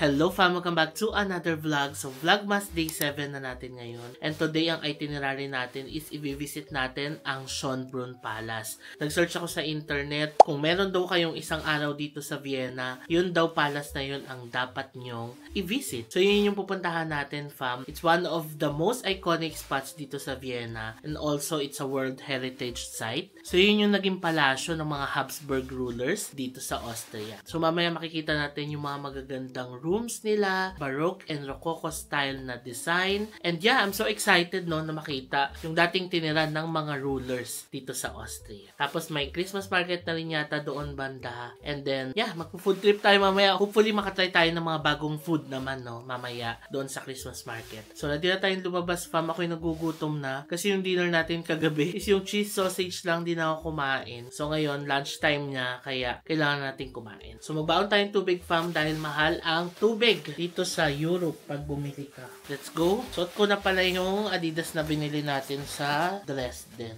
Hello fam! Welcome back to another vlog. So Vlogmas Day 7 na natin ngayon. And today ang itinerary natin is i-visit natin ang Schönbrunn Palace. Nag-search ako sa internet. Kung meron daw kayong isang araw dito sa Vienna, yun daw palace na yun ang dapat nyong i-visit. So yun yung pupuntahan natin fam. It's one of the most iconic spots dito sa Vienna. And also it's a World Heritage Site. So yun yung naging palasyo ng mga Habsburg rulers dito sa Austria. So mamaya makikita natin yung mga magagandang rooms nila, Baroque and Rococo style na design. And yeah, I'm so excited no na makita yung dating tiniran ng mga rulers dito sa Austria. Tapos may Christmas market na rin yata doon banda. And then, yeah, magpo-food trip tayo mamaya. Hopefully makatry tayo ng mga bagong food naman no, mamaya doon sa Christmas market. So, hindi na tayong lumabas fam. Ako'y nagugutom na. Kasi yung dinner natin kagabi is yung cheese sausage lang din ako kumain. So, ngayon, lunchtime niya. Kaya, kailangan natin kumain. So, magbaon tayong tubig fam dahil mahal ang tubig dito sa Europe pag bumili ka. Let's go. Suot ko na pala yung Adidas na binili natin sa Dresden.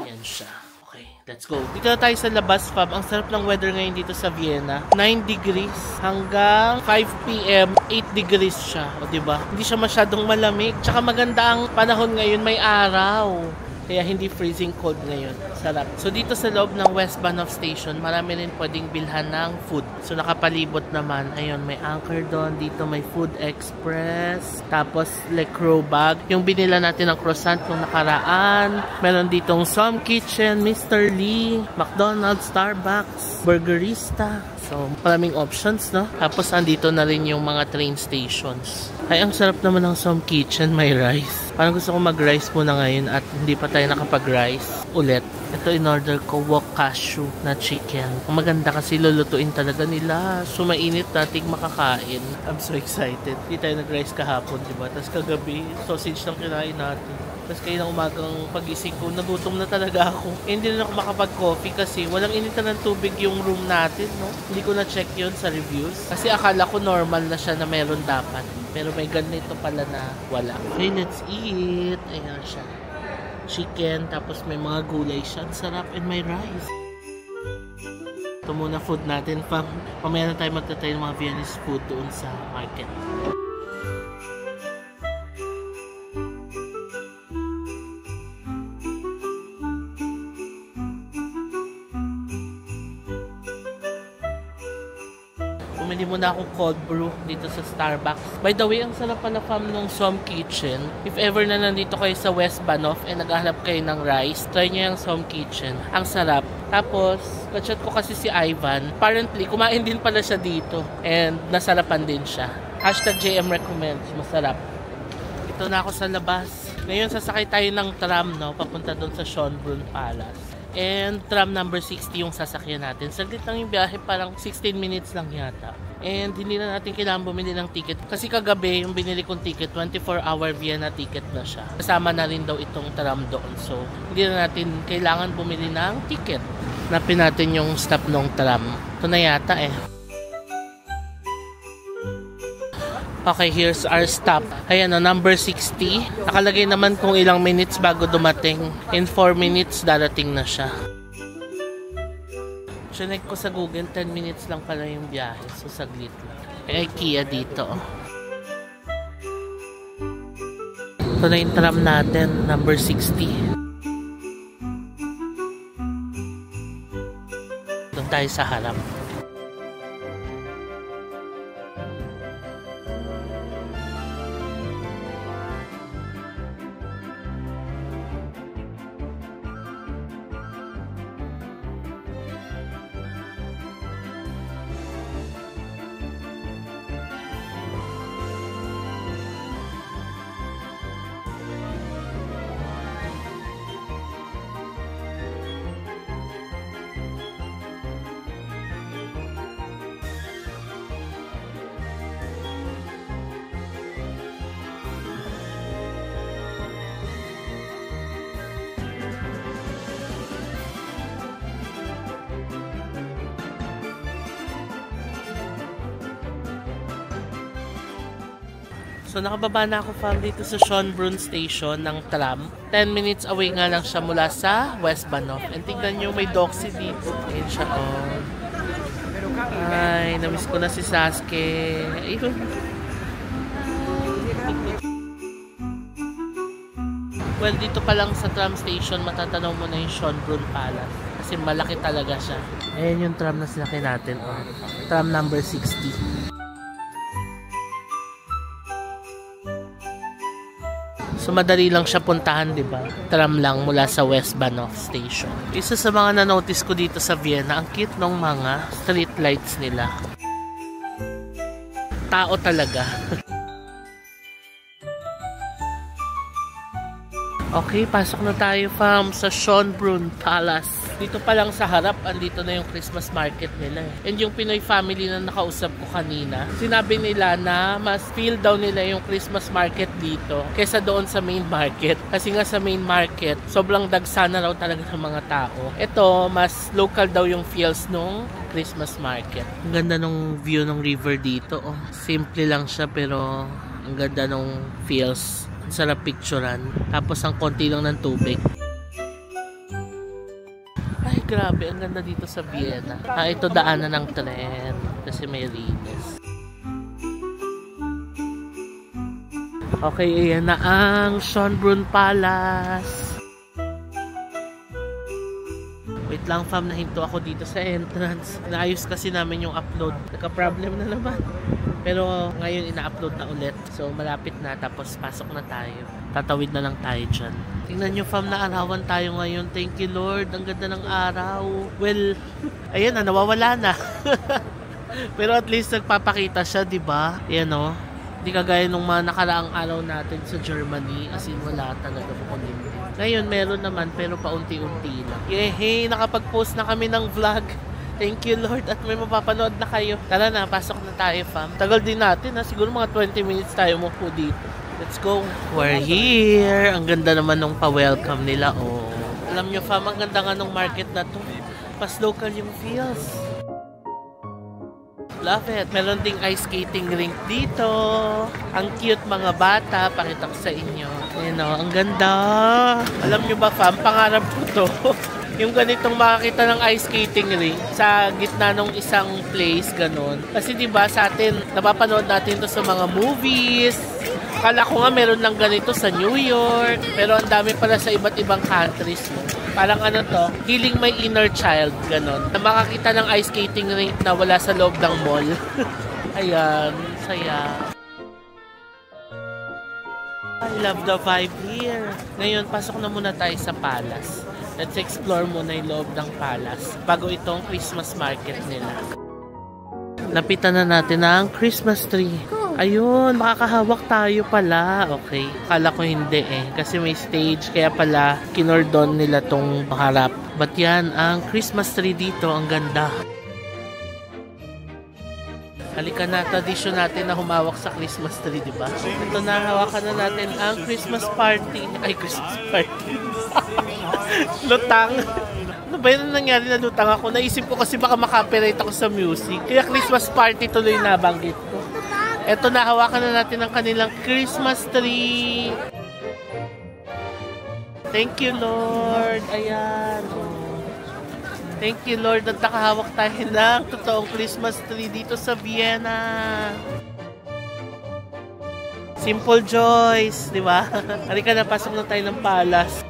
Yan siya. Okay, let's go. Dito na tayo sa labas fam. Ang sarap ng weather ngayon dito sa Vienna. 9 degrees hanggang 5 PM, 8 degrees siya. O diba? Hindi siya masyadong malamig. Tsaka maganda ang panahon ngayon, may araw. Kaya hindi freezing cold ngayon. Sarap. So dito sa loob ng Westbahnhof Station, marami rin pwedeng bilhan ng food. So nakapalibot naman. Ayun, may Anchor doon. Dito may Food Express. Tapos Le Crowbag. Yung binila natin ng croissant nung nakaraan. Meron ditong Som Kitchen, Mr. Lee, McDonald's, Starbucks, Burgerista. So, maraming options, no? Tapos, andito na rin yung mga train stations. Ay, ang sarap naman ng Som Kitchen. May rice. Parang gusto ko mag-rice muna ngayon at hindi pa tayo nakapag-rice ulit. Ito, in-order ko wok cashew na chicken. Ang maganda kasi lulutuin talaga nila. So, mainit nating makakain. I'm so excited. Hindi tayo nag-rice kahapon, diba? Tapos kagabi, sausage lang kinain natin. Tapos kayo ng umagang pag-ising ko, nagutom na talaga ako. Hindi na ako makapag-coffee kasi walang initan ng tubig yung room natin, no? Hindi ko na-check yun sa reviews. Kasi akala ko normal na siya na meron dapat. Pero may ganito pala na wala. Okay, let's eat. Ayan siya. Chicken, tapos may mga gulay siya. Sarap, and may rice. Ito muna food natin. Mamaya na tayo magtatry ng mga Viennese food doon sa market. Bumili muna akong cold brew dito sa Starbucks. By the way, ang sarap pala fam nung Som Kitchen. If ever na nandito kayo sa Westbahnhof and naghahanap kayo ng rice, try nyo yung Som Kitchen. Ang sarap. Tapos, kachat ko kasi si Ivan. Apparently, kumain din pala siya dito. And nasarapan din siya. #JM recommends. Masarap. Ito na ako sa labas. Ngayon, sasakay tayo ng tram, no? Papunta doon sa Schönbrunn Palace. And tram number 60 yung sasakyan natin. Saglit lang yung biyahe, parang 16 minutes lang yata. And hindi na natin kailangan bumili ng ticket. Kasi kagabi, yung binili kong ticket, 24-hour Vienna ticket na siya. Kasama na rin daw itong tram doon. So, hindi na natin kailangan bumili ng ticket. Napin natin yung stop ng tram. Ito na yata eh. Okay, here's our stop. Ayan o, number 60. Nakalagay naman kung ilang minutes bago dumating. In 4 minutes, darating na siya. Chinek ko sa Google, 10 minutes lang pala yung biyahe. So, saglit lang. May IKEA dito. Ito na yung tram natin, number 60. Doon tayo sa harap. So, nakababa na ako fam dito sa Schönbrunn Station ng tram. 10 minutes away nga lang siya mula sa Westbahnhof. And tignan nyo, may doxy dito. Ayan siya, oh. Ay, namiss ko na si Sasuke. Ayun. Well, dito pa lang sa tram station, matatanaw mo na yung Schönbrunn Palace. Kasi malaki talaga siya. Ayan yung tram na sinakay natin. Oh. Tram number 60. So, madali lang siya puntahan, di ba? Tram lang mula sa West Bahnhof Station. Isa sa mga na-notice ko dito sa Vienna, ang cute ng mga street lights nila. Tao talaga. Okay, pasok na tayo, fam, sa Schönbrunn Palace. Dito pa lang sa harap, andito na yung Christmas market nila. And yung Pinoy family na nakausap ko kanina, sinabi nila na mas feel daw nila yung Christmas market dito kaysa doon sa main market. Kasi nga sa main market, sobrang dagsana raw talaga ng mga tao. Ito, mas local daw yung feels nung Christmas market. Ang ganda nung view ng river dito. Oh. Simple lang siya pero ang ganda nung feels. Sarap picturean. Tapos ang konti lang ng tubig. Ay, grabe. Ang ganda dito sa Vienna. Ito daanan ng tren. Kasi may rides. Okay, ayan na ang Schönbrunn Palace. Wait lang, fam. Nahinto ako dito sa entrance. Naayos kasi namin yung upload. Nagka-problem na naman. Pero ngayon ina-upload na ulit. So malapit na, tapos pasok na tayo. Tatawid na lang tayo dyan. Tingnan nyo, fam, na arawan tayo ngayon. Thank you, Lord. Ang ganda ng araw. Well, ayan na, nawawala na. Pero at least nagpapakita siya, di ba? Ayan o. Hindi kagaya nung mga nakaraang araw natin sa Germany. As in, wala talaga makulimlim. Ngayon, meron naman, pero paunti-unti lang. Yehey, nakapag-post na kami ng vlog. Thank you, Lord. At may mapapanood na kayo. Tara na, pasok na tayo, fam. Tagal din natin, ha? Siguro mga 20 minutes tayo mo po dito. Let's go. We're here. Ang ganda naman nung pa-welcome nila, oh. Alam nyo, fam, ang ganda nga nung market na to. Mas local yung feels. Love it. Meron ding ice skating rink dito. Ang cute mga bata. Pakita ko sa inyo. Ayan, oh, ang ganda. Alam nyo ba, fam, pangarap ko to. Yung ganitong makakita ng ice skating rink sa gitna ng isang place, ganun. Kasi diba sa atin, napapanood natin to sa mga movies. Kala ko nga meron lang ganito sa New York. Pero ang dami pala sa iba't ibang countries. Parang ano to, healing my inner child, ganun. Na makakita ng ice skating rink na wala sa loob ng mall. Ayan, saya. I love the vibe here. Ngayon, pasok na muna tayo sa palace. Let's explore muna yung loob ng palace bago itong Christmas market nila. Lapitan na natin ang Christmas tree. Ayun, makakahawak tayo pala. Okay, kala ko hindi eh. Kasi may stage, kaya pala kinordon nila tong harap. But yan, ang Christmas tree dito, ang ganda. Halika na, tradisyon natin na humawak sa Christmas tree, di ba? Ito na, hawakan na natin ang Christmas party. Ay, Christmas party. Lutang. Ano ba yun nangyari na lutang ako? Naisip ko kasi baka makapirate ako sa music. Kaya Christmas party tuloy nabanggit ko. Ito na, hawakan na natin ang kanilang Christmas tree. Thank you, Lord. Ayan. Thank you, Lord, at nakahawak tayo ng totoong Christmas tree dito sa Vienna. Simple joys, di ba? Halika na, pasok na tayo ng palace.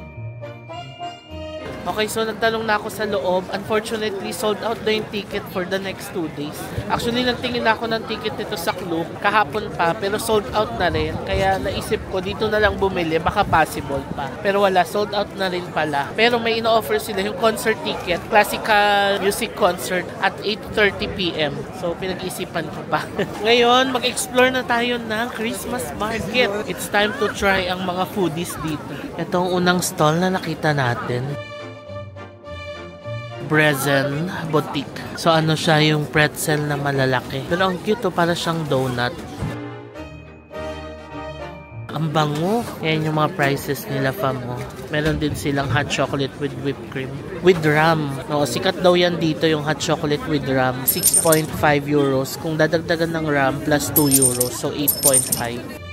Okay, so nagtanong na ako sa loob. Unfortunately, sold out na yung ticket for the next 2 days. Actually, nagtingin na ako ng ticket nito sa club kahapon pa, pero sold out na rin. Kaya naisip ko, dito na lang bumili, baka possible pa. Pero wala, sold out na rin pala. Pero may ino-offer sila yung concert ticket, classical music concert at 8:30 PM. So, pinag-isipan ko pa. Ngayon, mag-explore na tayo ng Christmas market. It's time to try ang mga foodies dito. Ito ang unang stall na nakita natin. Brezen Boutique. So ano siya, yung pretzel na malalaki. Pero ang cute to, para siyang donut. Ang bango. Yan yung mga prices nila, fam. Meron din silang hot chocolate with whipped cream. With rum. No, sikat daw yan dito, yung hot chocolate with rum. 6.5 euros. Kung dadagdagan ng rum, plus 2 euros. So 8.5.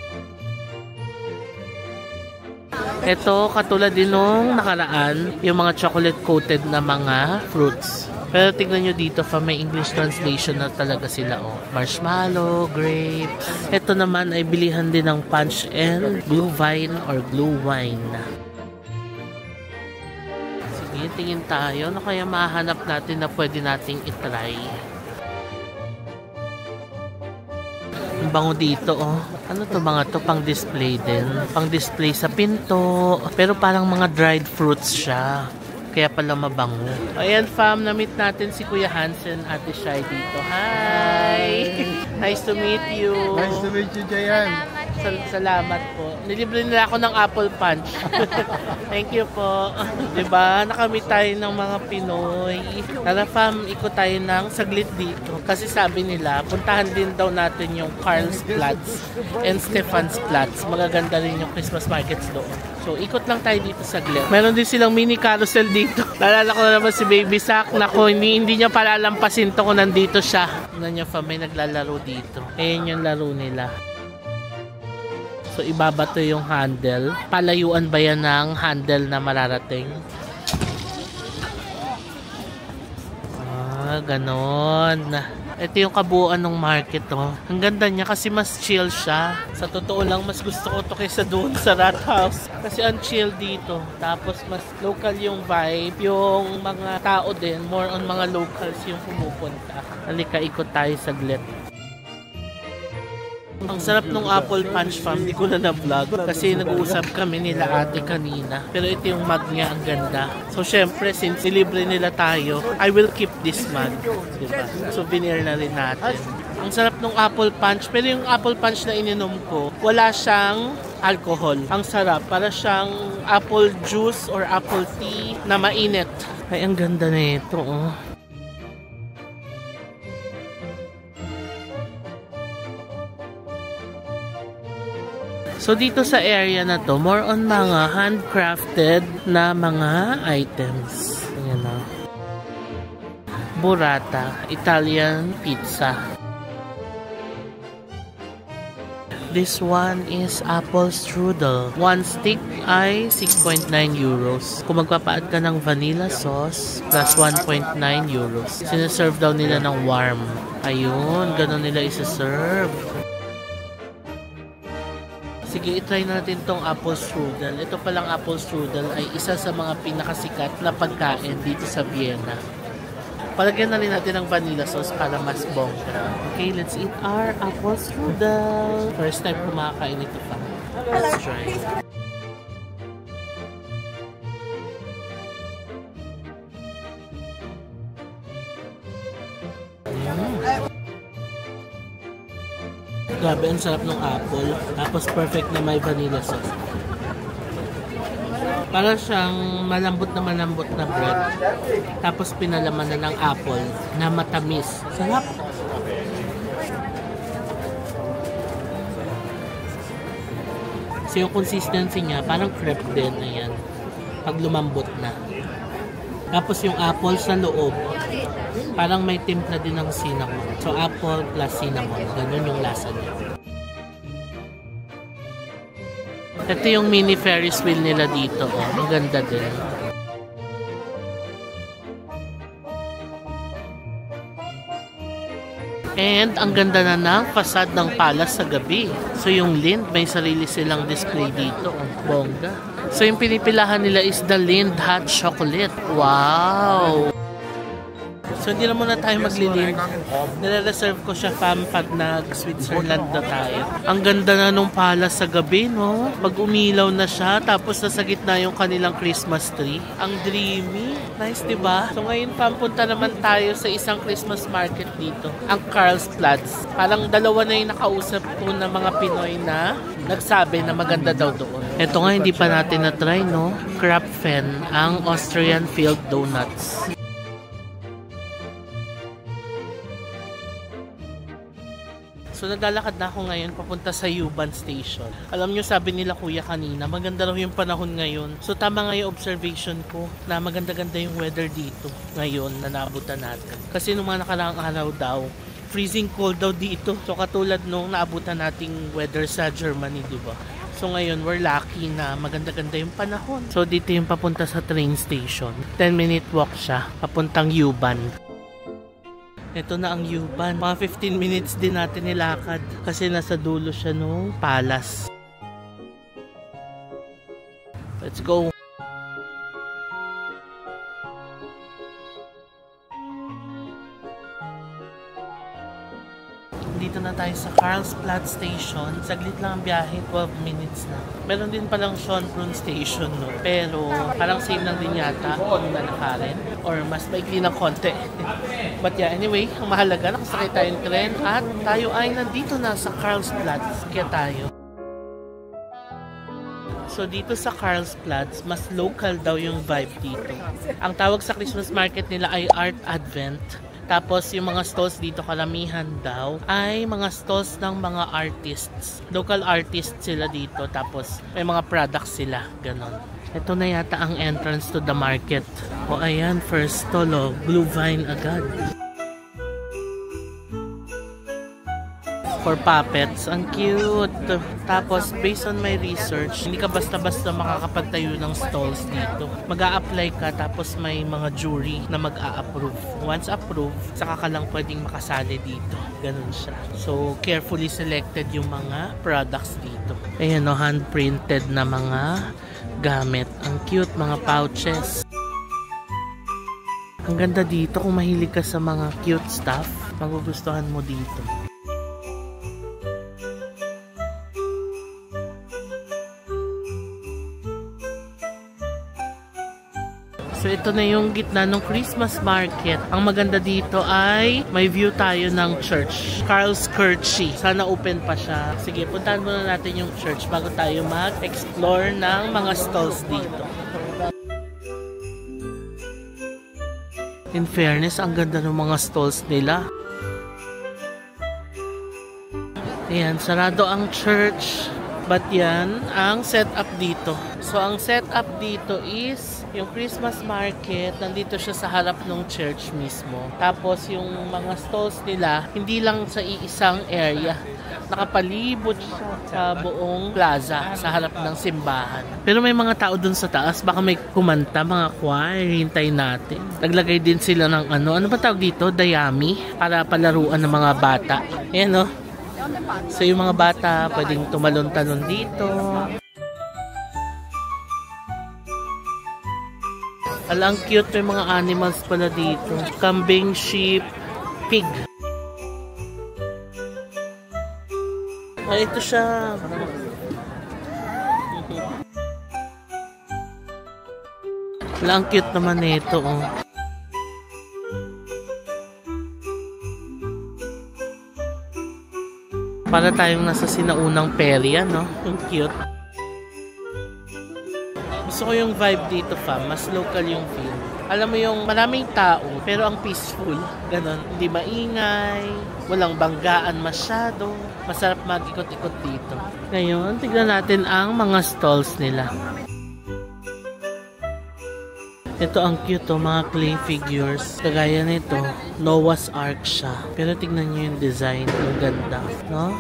Ito, katulad din nung nakaraan, yung mga chocolate coated na mga fruits. Pero tignan nyo dito, may English translation na talaga sila. Oh. Marshmallow, grape. Ito naman ay bilihan din ng punch and blue vine or blue wine. Sige, tingin tayo. Ano kaya mahanap natin na pwede nating itry? Ang bango dito, oh. Ano to mga to? Pang display din. Pang display sa pinto. Pero parang mga dried fruits siya. Kaya pala mabango. Ayan fam, na-meet natin si Kuya Hansen, Ate Shai dito. Hi! Nice to meet you. Nice to meet you, Jayan. Salamat po. Nilibre nila ako ng apple punch. Thank you po. Diba? Nakamit tayo ng mga Pinoy. Tara fam, ikot tayo ng saglit dito. Kasi sabi nila, puntahan din daw natin yung Karlsplatz and Stephansplatz. Magaganda rin yung Christmas markets doon. So, ikot lang tayo dito saglit. Meron din silang mini carousel dito. Nalala ko na naman si Baby Sak. Nako, hindi niya palalampasin to kung nandito siya. Ano niya fam, may naglalaro dito. Ayan yung laro nila. So, ibabato yung handle. Palayuan ba yan ng handle na mararating? Ah, ganon. Ito yung kabuuan ng market, oh. Ang ganda niya kasi mas chill siya. Sa totoo lang, mas gusto ko to kaysa doon sa Rat House. Kasi ang chill dito. Tapos, mas local yung vibe. Yung mga tao din, more on mga locals yung pumupunta. Halika, ikot tayo saglit. Ang sarap nung apple punch fam, hindi ko na na-vlog kasi nag-uusap kami nila ate kanina. Pero ito yung mug niya, ang ganda. So syempre, since libre nila tayo, I will keep this mug. Diba? Souvenir na rin natin. Ang sarap nung apple punch, pero yung apple punch na ininom ko, wala siyang alcohol. Ang sarap, para siyang apple juice or apple tea na mainit. Ay, ang ganda na ito, oh. So dito sa area na to, more on mga handcrafted na mga items. Ayan o. Burrata, Italian pizza. This one is apple strudel. One stick ay 6.9 euros. Kung magpapaad ka ng vanilla sauce, plus 1.9 euros. Sinaserve daw nila ng warm. Ayun, ganun nila isa-serve. Sige, itry natin tong apple strudel. Ito palang apple strudel ay isa sa mga pinakasikat na pagkain dito sa Vienna. Palagyan na rin natin ng vanilla sauce para mas bongga. Okay, let's eat our apple strudel. First time kumakain ito pa. Let's try. Grabe, ang sarap ng apple. Tapos perfect na may vanilla sauce. Para siyang malambot na bread. Tapos pinalaman na ng apple na matamis. Sarap! So yung consistency niya, parang crepe din. Ayan. Pag lumambot na. Tapos yung apple sa loob, parang may timpla din ng cinnamon. So, apple plus cinnamon. Ganun yung lasa niya. Ito yung mini Ferris wheel nila dito. Oh. Ang ganda din. And ang ganda na ng facade ng palace sa gabi. So, yung Lindt, may sarili silang display dito. Oh. Bongga. So, yung pinipilahan nila is the Lindt Hot Chocolate. Wow! So, hindi na muna tayo maglilink. Nire-reserve ko siya fam pag nag-Switzerland na tayo. Ang ganda na nung palace sa gabi, no? Pag umilaw na siya, tapos nasa gitna yung kanilang Christmas tree. Ang dreamy. Nice, diba? So, ngayon fam, punta naman tayo sa isang Christmas market dito. Ang Karlsplatz. Parang dalawa na yung nakausap ko ng mga Pinoy na nagsabi na maganda daw doon. Ito nga, hindi pa natin na-try, no? Krapfen, ang Austrian Field Donuts. So, naglalakad na ako ngayon papunta sa U-Bahn Station. Alam nyo, sabi nila kuya kanina, maganda raw yung panahon ngayon. So, tama nga yung observation ko na maganda-ganda yung weather dito ngayon na naabutan natin. Kasi nung mga nakaraang araw daw, freezing cold daw dito. So, katulad nung naabutan nating weather sa Germany, di ba? So ngayon, we're lucky na maganda-ganda yung panahon. So dito yung papunta sa train station. 10-minute walk siya, papuntang U-Bahn. Ito na ang U-Bahn. Mga 15 minutes din natin nilakad kasi nasa dulo siya nung palace. Let's go! Dito na tayo sa Karlsplatz Station. Saglit lang ang biyahe, 12 minutes na. Meron din palang Schönbrunn Station, no? Pero parang same lang din yata kung lalakarin. Or mas maikli ng konti. But yeah, anyway, ang mahalaga, nakasakay tayong tren at tayo ay nandito na sa Karlsplatz. Kaya tayo. So dito sa Karlsplatz, mas local daw yung vibe dito. Ang tawag sa Christmas market nila ay Art Advent. Tapos yung mga stalls dito karamihan daw ay mga stalls ng mga artists. Local artists sila dito. Tapos may mga products sila. Ganon. Ito na yata ang entrance to the market. O ayan, first stall o. Glühwein agad. For puppets. Ang cute. Tapos, based on my research, hindi ka basta-basta makakapagtayo ng stalls dito. Mag-a-apply ka, tapos may mga jury na mag-a-approve. Once approved, saka ka lang pwedeng makasali dito. Ganun siya. So, carefully selected yung mga products dito. Ayan o, hand-printed na mga gamit. Ang cute, mga pouches. Ang ganda dito. Kung mahilig ka sa mga cute stuff, magugustuhan mo dito. So ito na yung gitna ng Christmas market. Ang maganda dito ay may view tayo ng church. Karlskirche. Sana open pa siya. Sige, puntahan muna natin yung church bago tayo mag-explore ng mga stalls dito. In fairness, ang ganda ng mga stalls nila. Ayan, sarado ang church. But yan ang setup dito. So ang setup dito is yung Christmas market, nandito siya sa harap ng church mismo. Tapos yung mga stalls nila, hindi lang sa iisang area. Nakapalibot siya sa buong plaza, sa harap ng simbahan. Pero may mga tao dun sa taas, baka may kumanta, mga choir, hintay natin. Naglagay din sila ng ano ba tawag dito? Dayami, para palaruan ng mga bata. Ayan o. So yung mga bata, pwedeng tumalon-talon dito. Alang cute, may mga animals pala dito. Kambing, sheep, pig. Ay, ito siya. Alang cute naman ito, oh. Para tayong nasa sinaunang perya, no? Ang cute. Gusto ko yung vibe dito, fam. Mas local yung feel. Alam mo yung maraming tao, pero ang peaceful. Ganon. Hindi maingay. Walang banggaan masyado. Masarap mag-ikot-ikot dito. Ngayon, tignan natin ang mga stalls nila. Ito ang cute, oh, mga clay figures. Kagaya nito, Noah's Ark siya. Pero tignan nyo yung design. Ang ganda, no?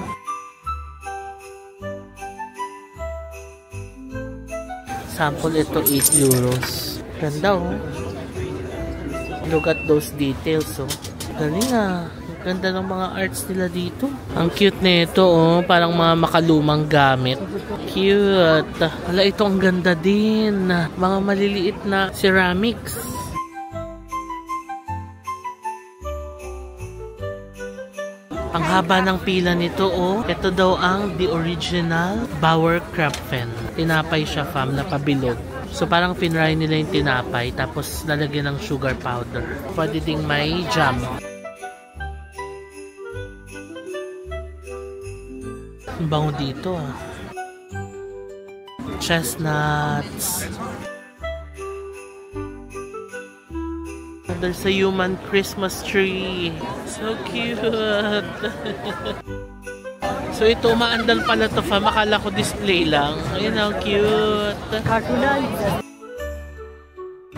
Sample ito, 8 euros. Ganda, oh. Look at those details, oh. Galing, ah. Ganda ng mga arts nila dito. Ang cute na ito, oh. Parang mga makalumang gamit. Cute. Hala, ito ang ganda din. Mga maliliit na ceramics. Ang haba ng pila nito, oh. Ito daw ang the original Bauerkrapfen. Tinapay siya, fam, na pabilog. So parang finry nila yung tinapay, tapos lalagyan ng sugar powder. Pwede ding may jam. Ang bango dito, ah. Chestnuts. There's a human Christmas tree. So cute. So ito, maandal pala to, fam. Akala ko display lang. Ayun, how cute.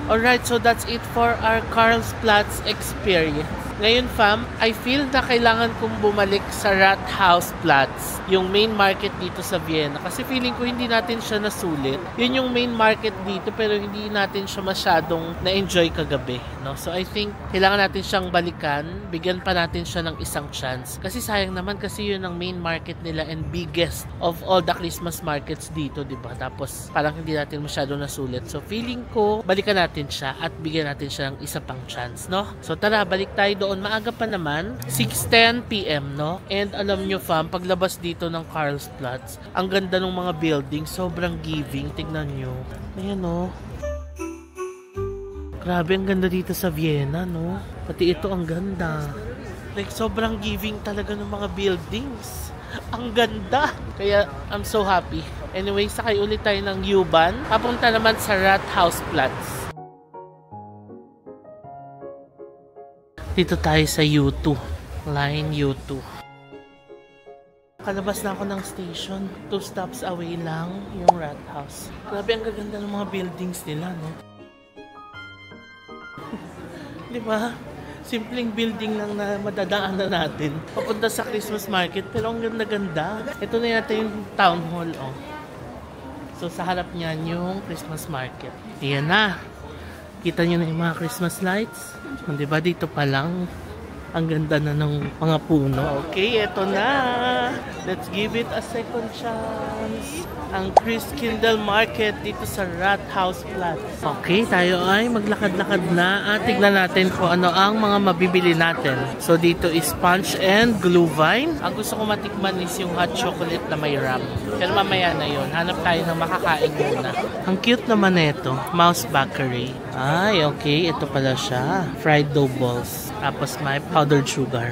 Alright, so that's it for our Karlsplatz experience. Ngayon fam, I feel na kailangan kong bumalik sa Rathausplatz, yung main market dito sa Vienna. Kasi feeling ko hindi natin siya nasulit. Yun yung main market dito pero hindi natin siya masyadong na-enjoy kagabi. No? So I think kailangan natin siyang balikan, bigyan pa natin siya ng isang chance. Kasi sayang naman kasi yun ang main market nila and biggest of all the Christmas markets dito, diba? Tapos parang hindi natin masyadong nasulit. So feeling ko, balikan natin siya at bigyan natin siya ng isa pang chance, no? So tara, balik tayo doon. Maaga pa naman, 6:10 PM, no? And alam nyo fam, paglabas dito ng Karlsplatz, ang ganda ng mga building, sobrang giving. Tignan nyo. Ayan, no? Grabe, ang ganda dito sa Vienna, no? Pati ito, ang ganda. Like, sobrang giving talaga ng mga buildings. Ang ganda! Kaya, I'm so happy. Anyway, sakay ulit tayo ng U-Bahn. Papunta naman sa Rathausplatz. Dito tayo sa U2. Line U2. Kalabas na ako ng station. 2 stops away lang yung Rathaus. Grabe, ang gaganda ng mga buildings nila, no? Di ba? Simpleng building lang na madadaanan natin. Papunta sa Christmas market, pero ang ganda-ganda. Ito na yata yung town hall, oh. So, sa harap niyan yung Christmas market. Ayan na. Kita nyo na yung mga Christmas lights. Di ba? Dito pa lang. Ang ganda na ng mga puno. Okay, eto na. Let's give it a second chance. Ang Christkindl Market dito sa Rathausplatz. Okay, tayo ay maglakad-lakad na at tignan natin kung ano ang mga mabibili natin. So dito is punch and glühwein. Ang gusto ko matikman is yung hot chocolate na may ram. Pero mamaya na yun. Hanap tayo ng makakain muna. Ang cute naman nito. Mouse Bakery. Ay, okay. Ito pala siya. Fried dough balls. Tapos may powdered sugar.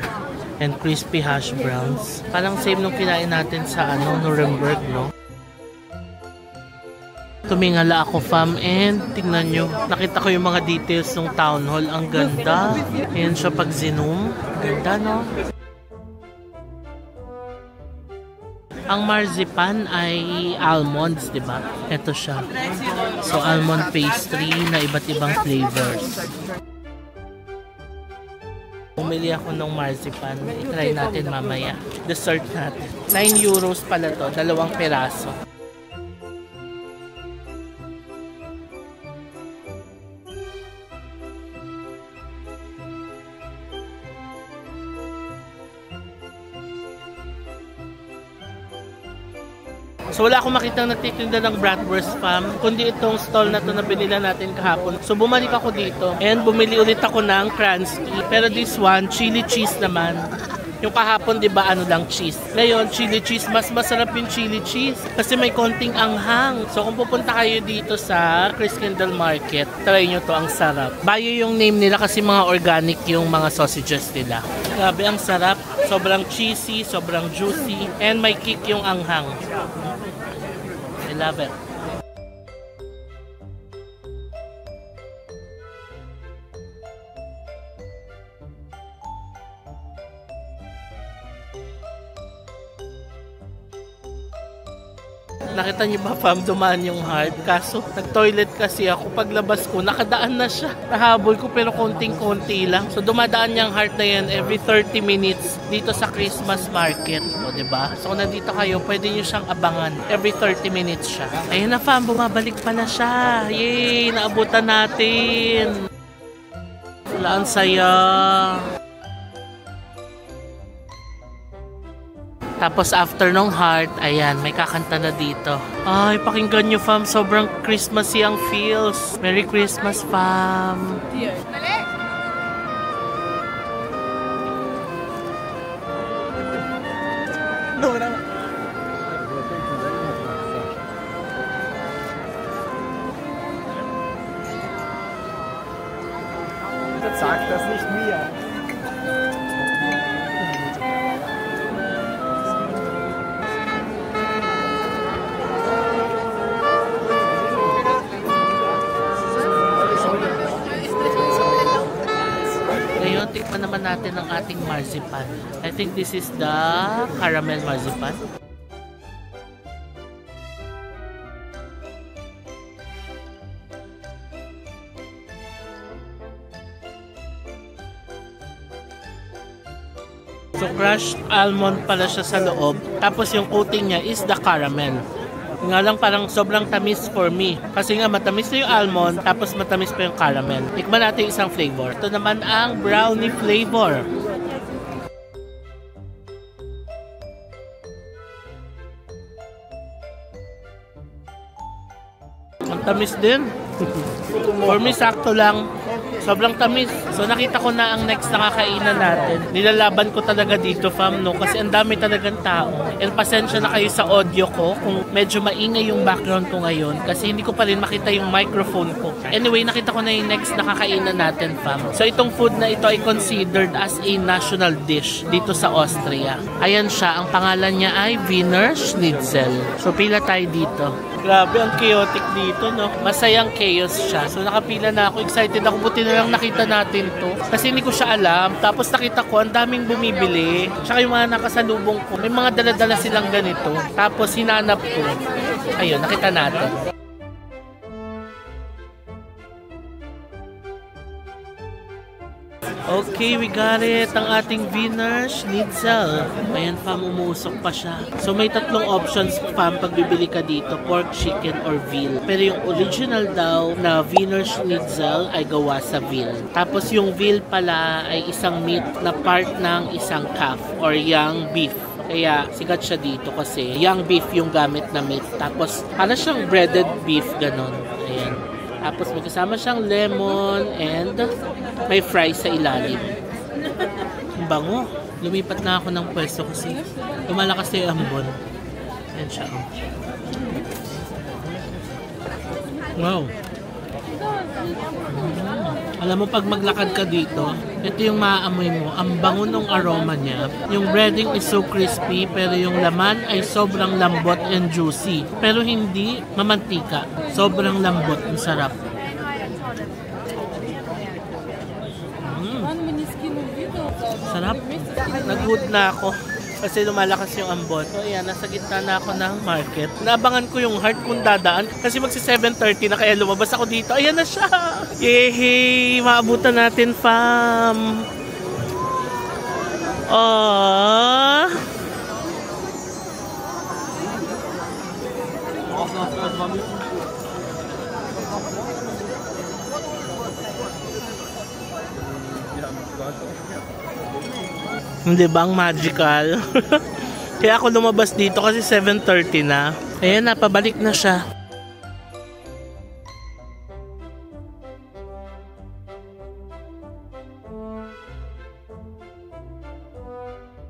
And crispy hash browns. Parang same nung kinain natin sa Nuremberg, no? Tumingala ako fam and tingnan nyo, nakita ko yung mga details ng town hall. Ang ganda. Ayan siya pag zoom. Ganda, no? Ang marzipan ay almonds, di ba? Ito siya. So almond pastry na iba't ibang flavors. Bumili ako ng marzipan. I-try natin mamaya. Dessert natin. 9 euros pala to, 2 peraso. So wala akong makitang nagtitinda ng bratwurst fam, kundi itong stall na to na binila natin kahapon. So bumalik ako dito and bumili ulit ako ng Kransky. Pero this one, chili cheese naman. Yung kahapon, di ba, ano lang cheese. Ngayon, chili cheese. Mas masarap yung chili cheese kasi may konting anghang. So kung pupunta kayo dito sa Christkindl Market, try nyo to, ang sarap. Bayo yung name nila kasi mga organic yung mga sausages nila. Grabe, ang sarap. Sobrang cheesy, sobrang juicy, and may kick yung anghang. I love it. Nakita niyo ba fam, dumaan yung heart? Kaso nag-toilet kasi ako, paglabas ko nakadaan na siya. Nahabol ko pero konting-konti lang. So dumadaan yung heart na yan every 30 minutes dito sa Christmas market. O diba? So kung nandito kayo, pwede niyo siyang abangan. Every 30 minutes siya. Ayun na fam, bumabalik pa na siya. Yay! Naabutan natin! Wala, ang saya! Tapos after nung heart, ayan, may kakanta na dito. Ay, pakinggan nyo fam, sobrang Christmassy ang feels. Merry Christmas fam. Sagt das nicht mir. Ngayon, tikman naman natin ang ating marzipan. I think this is the caramel marzipan. So crushed almond pala siya sa loob. Tapos yung coating niya is the caramel. Nga lang parang sobrang tamis for me. Kasi nga matamis na yung almond, tapos matamis pa yung caramel. Tikman natin isang flavor. Ito naman ang brownie flavor. Ang tamis din. For me, sakto lang. Sobrang tamis. So nakita ko na ang next na kakainan natin. Nilalaban ko talaga dito, fam, no? Kasi ang dami talagang tao. And pasensya na kayo sa audio ko kung medyo maingay yung background ko ngayon. Kasi hindi ko pa rin makita yung microphone ko. Anyway, nakita ko na yung next na kakainan natin, fam. So itong food na ito ay considered as a national dish dito sa Austria. Ayan siya. Ang pangalan niya ay Wiener Schnitzel. So pila tayo dito. Grabe, ang chaotic dito, no? Masayang chaos siya. So, nakapila na ako. Excited ako. Buti na lang nakita natin to. Kasi hindi ko siya alam. Tapos nakita ko, ang daming bumibili. Tsaka yung mga nakasalubong ko, may mga dala-dala silang ganito. Tapos, hinanap ko. Ayun, nakita natin. Okay, we got it. Ang ating Wiener Schnitzel. Ayan, fam, umusok pa siya. So, may tatlong options, fam, pag bibili ka dito. Pork, chicken, or veal. Pero yung original daw na Wiener Schnitzel ay gawa sa veal. Tapos, yung veal pala ay isang meat na part ng isang calf or young beef. Kaya sikat siya dito kasi young beef yung gamit na meat. Tapos, para siyang breaded beef, ganon. Ayan. Tapos may kasama siyang lemon and may fries sa ilalim. Ang bango. Lumipat na ako ng pwesto kasi lumalakas na yung ambon. Ayan siya. Wow. Alam mo, pag maglakad ka dito, ito yung maaamoy mo. Ang bango ng aroma niya. Yung breading is so crispy, pero yung laman ay sobrang lambot and juicy. Pero hindi mamantika. Sobrang lambot. Ang sarap. Sarap. Nag-good na ako. Kasi lumalakas yung ambon. So ayan, nasa gitna na ako ng market. Naabangan ko yung heart kung dadaan. Kasi magsi 7:30 na kaya lumabas ako dito. Ayan na siya! Yehey! Maabutan natin, fam! Aww! Hindi ba ang magical? Kaya ako lumabas dito kasi 7:30 na. Ayan na, pabalik na siya.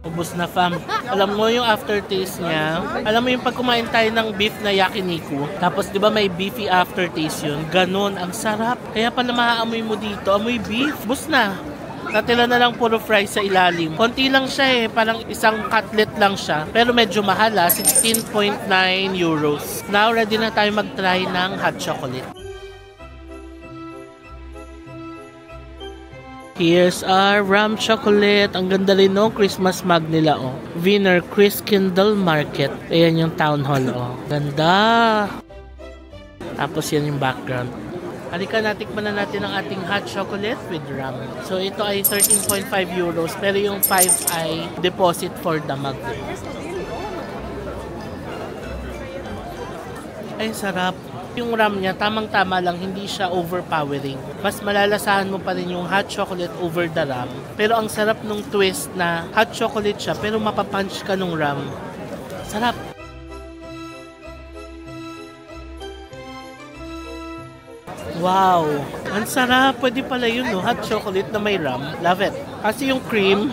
Ubus na, fam. Alam mo yung aftertaste niya. Alam mo yung pag kumain tayo ng beef na yakiniku. Tapos di ba may beefy aftertaste yun? Ganon, ang sarap. Kaya pala maaamoy mo dito. Amoy beef. Ubus na. Natila na lang puro fries sa ilalim. Konti lang siya eh. Parang isang cutlet lang siya. Pero medyo mahal 16.9 euros. Now, ready na tayo mag-try ng hot chocolate. Here's our rum chocolate. Ang ganda rin no, Christmas mug nila oh. Wiener Christkindl Market. Ayan yung town hall oh. Ganda. Tapos yan yung background. Halika, natikman na natin ang ating hot chocolate with rum. So ito ay 13.5 euros pero yung 5 ay deposit for the mug. Ay sarap. Yung rum niya tamang-tama lang, hindi siya overpowering. Mas malalasahan mo pa rin yung hot chocolate over the rum. Pero ang sarap nung twist na hot chocolate siya pero mapapunch ka nung rum. Sarap. Wow! Ang sarap! Pwede pala yun, no? Hot chocolate na may rum. Love it. Kasi yung cream,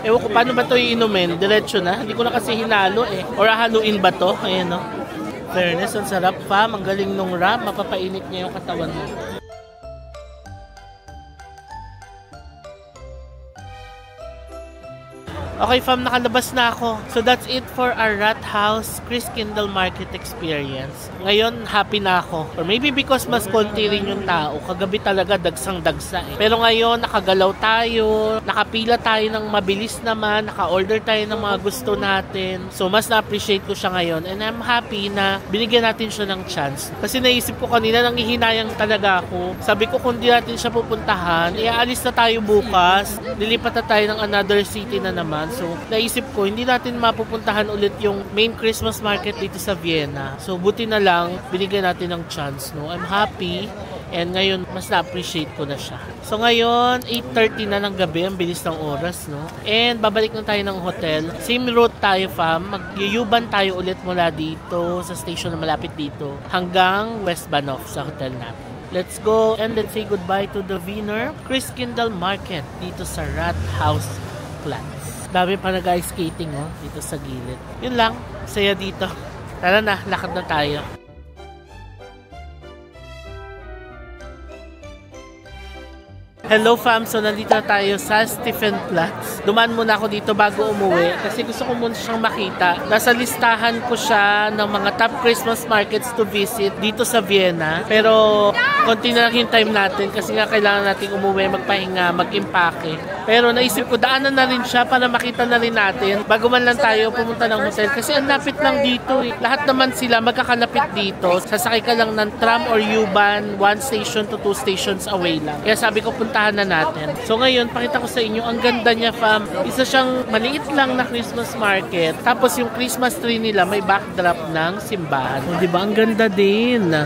ewan ko paano ba ito iinumin? Diretso na. Hindi ko na kasi hinalo eh. Or haluin ba to? Ayan, no? Fairness, ang sarap pa. Ang galing nung rum. Mapapainit niya yung katawan mo. Okay, fam, nakalabas na ako. So that's it for our Rat House Christkindl Market experience. Ngayon, happy na ako. Or maybe because mas konti rin yung tao. Kagabi talaga dagsang-dagsa eh. Pero ngayon, nakagalaw tayo. Nakapila tayo ng mabilis naman. Naka-order tayo ng mga gusto natin. So mas na-appreciate ko siya ngayon. And I'm happy na binigyan natin siya ng chance. Kasi naisip ko kanina, nanghihinayang talaga ako. Sabi ko kung di natin siya pupuntahan, iaalis na tayo bukas. Lilipat na tayo ng another city na naman. So, naisip ko, hindi natin mapupuntahan ulit yung main Christmas market dito sa Vienna. So, buti na lang, binigyan natin ng chance, no? I'm happy. And ngayon, mas na-appreciate ko na siya. So ngayon, 8:30 na ng gabi. Ang bilis ng oras, no? And babalik na tayo ng hotel. Same route tayo, fam. Mag-Yuban tayo ulit mula dito sa station na malapit dito hanggang West Bahnhof sa hotel natin. Let's go and let's say goodbye to the Wiener Christkindl Market dito sa Rathausplatz. Dami pa nag-ice skating, oh, dito sa gilid. Yun lang. Saya dito. Tara na, lakad na tayo. Hello fam, so nandito na tayo sa Stephansplatz. Dumaan muna ako dito bago umuwi kasi gusto ko muna siyang makita. Nasa listahan ko siya ng mga top Christmas markets to visit dito sa Vienna. Pero konti na lang yung time natin kasi nga kailangan natin umuwi, magpahinga, mag-impake. Pero naisip ko daanan na rin siya para makita na rin natin bago man lang tayo pumunta ng hotel kasi ang lapit lang dito eh. Lahat naman sila magkakalapit dito. Sasakay ka lang ng tram or U-Bahn, 1 station to 2 stations away lang. Kaya sabi ko punta na natin. So ngayon, pakita ko sa inyo, ang ganda niya fam. Isa siyang maliit lang na Christmas market. Tapos yung Christmas tree nila may backdrop ng simbahan. O, diba? Ang ganda din.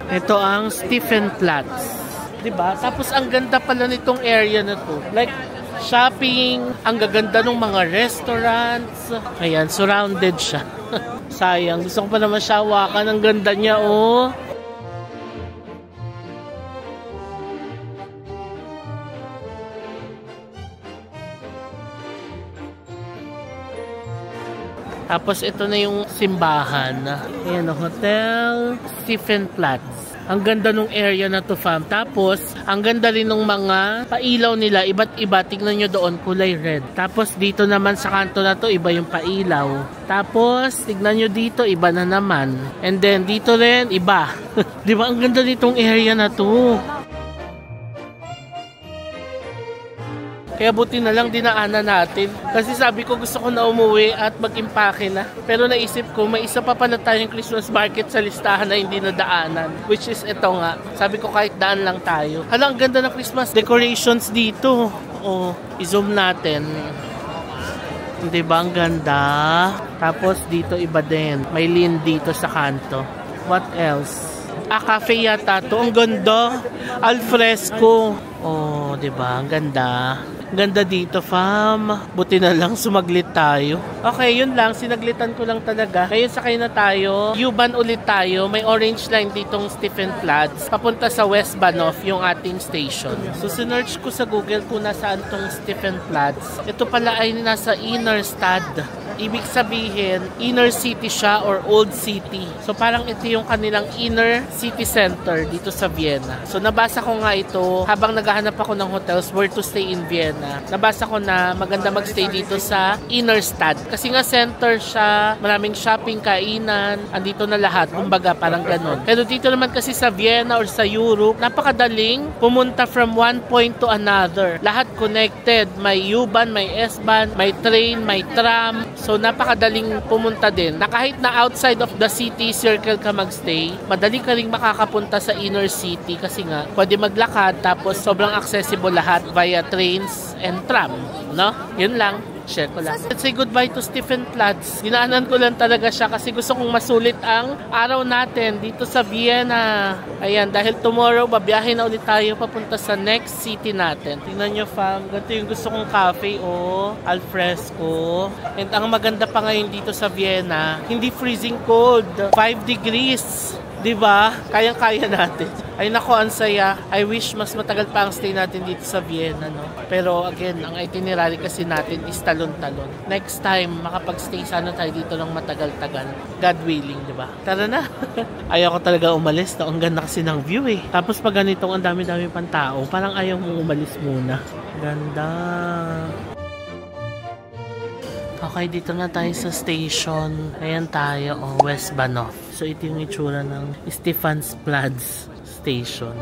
Ito ang Stephansplatz. Diba? Tapos ang ganda pala nitong area na to. Like, shopping, ang gaganda ng mga restaurants. Ayan, surrounded siya. Sayang, gusto ko pa naman siya hawakan. Ang ganda niya, oh. Tapos ito na yung simbahan. Ayan, Hotel Stephansplatz. Ang ganda nung area na to fam. Tapos, ang ganda rin ng mga pailaw nila. Iba't iba. Tignan nyo doon, kulay red. Tapos dito naman sa kanto na to, iba yung pailaw. Tapos, tignan nyo dito, iba na naman. And then, dito rin, iba. Di ba? Ang ganda nitong area na to. Kaya buti na lang dinaanan natin. Kasi sabi ko gusto ko na umuwi at mag-impake na. Pero naisip ko may isa pa pala tayong Christmas market sa listahan na hindi nadaanan. Which is ito nga. Sabi ko kahit daan lang tayo. Hala, ang ganda ng Christmas decorations dito. O, i-zoom natin. Diba ang ganda? Tapos dito iba din. May lin dito sa kanto. What else? Cafe yata to. Ang ganda. Alfresco. Oh, diba? Ang ganda. Ganda dito, fam. Buti na lang sumaglit tayo. Okay, yun lang. Sinaglitan ko lang talaga. Ngayon sakay na tayo. U-Bahn ulit tayo. May orange line ditong Stephansplatz. Papunta sa West Bahnhof yung ating station. So, sinearch ko sa Google kung nasaan tong Stephansplatz. Ito pala ay nasa Innerstadt. Ibig sabihin, inner city siya or old city. So, parang ito yung kanilang inner city center dito sa Vienna. So, nabasa ko nga ito habang naghahanap ako ng hotels where to stay in Vienna. Nabasa ko na maganda magstay dito sa Innerstadt. Kasi nga center siya, maraming shopping, kainan, andito na lahat. Kumbaga, parang ganun. Pero dito naman kasi sa Vienna or sa Europe, napakadaling pumunta from one point to another. Lahat connected. May U-Bahn, may S-Bahn, may train, may tram. So, napakadaling pumunta din. Na kahit na outside of the city circle ka magstay, madali ka ring makakapunta sa inner city kasi nga, pwede maglakad tapos sobrang accessible lahat via trains and tram. No? Yun lang. Share ko lang. Let's say goodbye to Stephansplatz. Dinaanan ko lang talaga siya kasi gusto kong masulit ang araw natin dito sa Vienna. Ayan, dahil tomorrow, babiyahin na ulit tayo papunta sa next city natin. Tingnan nyo fam, ganito yung gusto kong cafe, oh. Alfresco. And ang maganda pa ngayon dito sa Vienna, hindi freezing cold. 5 degrees. Diba? Kayang-kaya natin. Ay nako, ang saya. I wish mas matagal pa ang stay natin dito sa Vienna, no? Pero again, ang itinerary kasi natin is talon-talon. Next time, makapag-stay sana tayo dito ng matagal-tagal. God willing, diba? Tara na. Ayaw ko talaga umalis, no? Ang ganda kasi ng view, eh. Tapos pag ganitong ang dami-dami pang tao, parang ayaw mong umalis muna. Ganda. Okay, dito na tayo sa station. Ayan tayo, oh, West Bahnhof. So, ito yung itsura ng Stephansplatz station.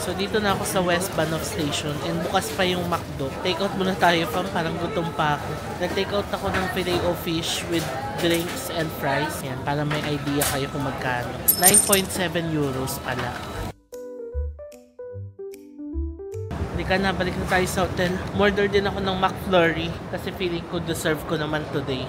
So, dito na ako sa West Bahnhof station and bukas pa yung McDo. Take out muna tayo fam, parang gutom pa ako. Nag-take out ako ng Filet-O-Fish with drinks and fries. Yan, para may idea kayo kung magkano. 9.7 euros pala. Halika na, balik na tayo sa hotel. Order din ako ng McFlurry kasi feeling ko deserve ko naman today.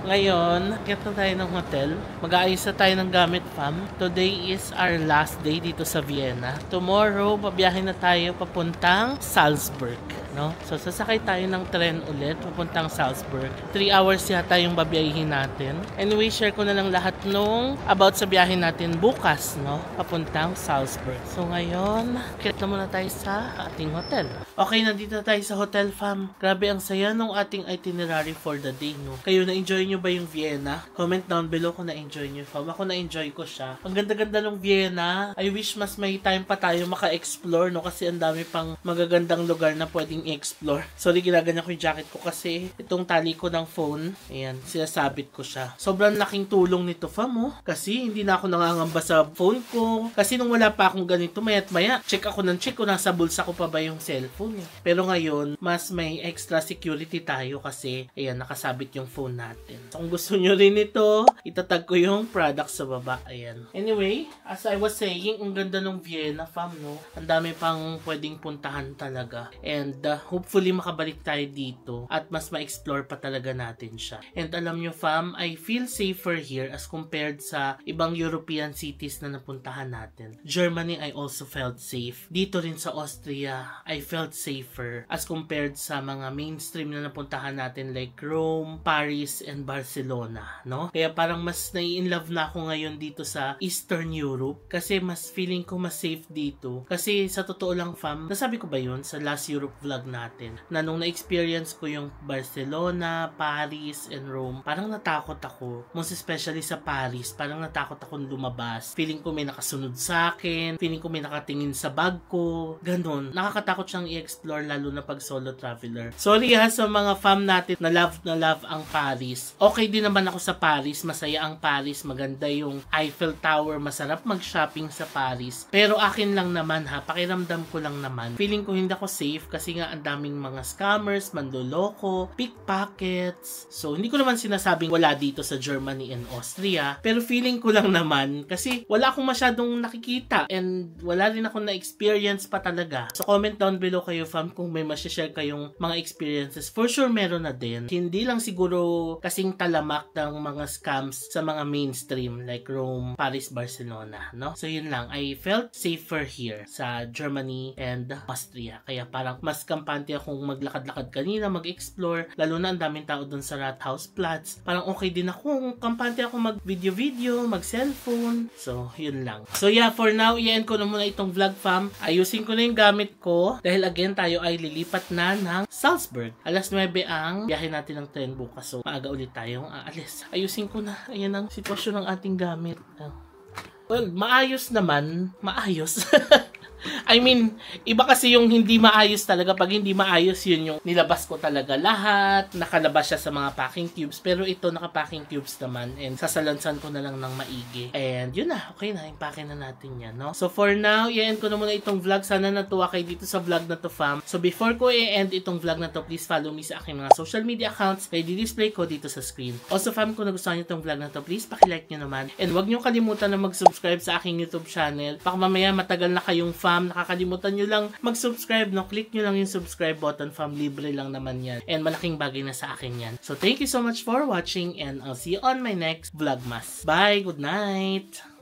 Ngayon, nakita na tayo ng hotel. Mag-aayos na tayo ng gamit, fam. Today is our last day dito sa Vienna. Tomorrow, babiyahin na tayo papuntang Salzburg. No? So, sasakay tayo ng tren ulit papuntang Salzburg. 3 hours yata yung babiyahin natin. Anyway, share ko na lang lahat nung about sa biyahin natin bukas, no? Papuntang Salzburg. So, ngayon, kita muna tayo sa ating hotel. Okay, nandito na tayo sa hotel, fam. Grabe, ang saya nung ating itinerary for the day, no? Kayo, na-enjoy nyo ba yung Vienna? Comment down below kung na-enjoy nyo, fam. Ako na-enjoy ko siya. Ang ganda-ganda ng Vienna. I wish mas may time pa tayo maka-explore, no? Kasi ang dami pang magagandang lugar na pwedeng i-explore. Sorry, ginaganyan ko yung jacket ko kasi itong tali ko ng phone, ayan, sinasabit ko siya. Sobrang laking tulong nito, fam, oh. Kasi hindi na ako nangangamba sa phone ko. Kasi nung wala pa akong ganito, maya't maya, check ako ng check kung nasa bulsa ko pa ba yung cellphone. Pero ngayon, mas may extra security tayo kasi, ayan, nakasabit yung phone natin. So, kung gusto nyo rin ito, itatag ko yung product sa baba. Ayan. Anyway, as I was saying, ang ganda ng Vienna, fam, no? Ang dami pang pwedeng puntahan talaga. And hopefully makabalik tayo dito at mas ma-explore pa talaga natin siya. And alam nyo, fam, I feel safer here as compared sa ibang European cities na napuntahan natin. Germany, I also felt safe. Dito rin sa Austria, I felt safer as compared sa mga mainstream na napuntahan natin like Rome, Paris, and Barcelona, no? Kaya parang mas nai-inlove na ako ngayon dito sa Eastern Europe kasi mas feeling ko mas safe dito. Kasi sa totoo lang, fam, nasabi ko ba yun sa last Europe vlog natin na nung na-experience ko yung Barcelona, Paris, and Rome, parang natakot ako. Most especially sa Paris, parang natakot akong lumabas. Feeling ko may nakasunod sa akin, feeling ko may nakatingin sa bag ko, ganun. Nakakatakot siyang i-explore lalo na pag solo traveler. Sorry ha sa mga fam natin na love ang Paris. Okay din naman ako sa Paris, masaya ang Paris, maganda yung Eiffel Tower, masarap mag-shopping sa Paris. Pero akin lang naman ha, pakiramdam ko lang naman. Feeling ko hindi ako safe kasi nga ang daming mga scammers, mandoloko, pickpockets. So, hindi ko naman sinasabing wala dito sa Germany and Austria. Pero feeling ko lang naman kasi wala akong masyadong nakikita and wala rin akong na-experience pa talaga. So, comment down below kayo, fam, kung may masishare kayong mga experiences. For sure, meron na din. Hindi lang siguro kasing talamak ng mga scams sa mga mainstream like Rome, Paris, Barcelona, no? So, yun lang. I felt safer here sa Germany and Austria. Kaya parang mas kampante akong maglakad-lakad kanina, mag-explore, lalo na ang daming tao dun sa Rathausplatz. Parang okay din ako, kampante ako mag-video-video, mag-cellphone. So, yun lang. So, yeah, for now, i-end ko na muna itong vlog, fam. Ayusin ko na yung gamit ko dahil again, tayo ay lilipat na ng Salzburg. Alas 9 ang biyahe natin ng tren bukas. So, maaga ulit tayong aalis. Ayusin ko na. Ayan ang sitwasyon ng ating gamit. Well, maayos naman. Maayos. I mean, iba kasi yung hindi maayos talaga. Pag hindi maayos, yun yung nilabas ko talaga lahat. Nakalabas siya sa mga packing cubes. Pero ito, naka-packing cubes naman. And sasalansan ko na lang ng maigi. And yun na, okay na. Impake na natin yan, no? So for now, i-end ko na muna itong vlog. Sana natuwa kayo dito sa vlog na to, fam. So before ko i-end itong vlog na to, please follow me sa aking mga social media accounts. May di-display ko dito sa screen. Also, fam, kung nagustuhan nyo itong vlog na to, please paki-like nyo naman. And huwag nyo kalimutan na mag-subscribe sa aking YouTube channel. Baka mamaya matagal na kayong fam, nakakalimutan nyo lang mag-subscribe, no? Click nyo lang yung subscribe button, fam. Libre lang naman yan. And malaking bagay na sa akin yan. So, thank you so much for watching and I'll see you on my next vlogmas. Bye! Good night!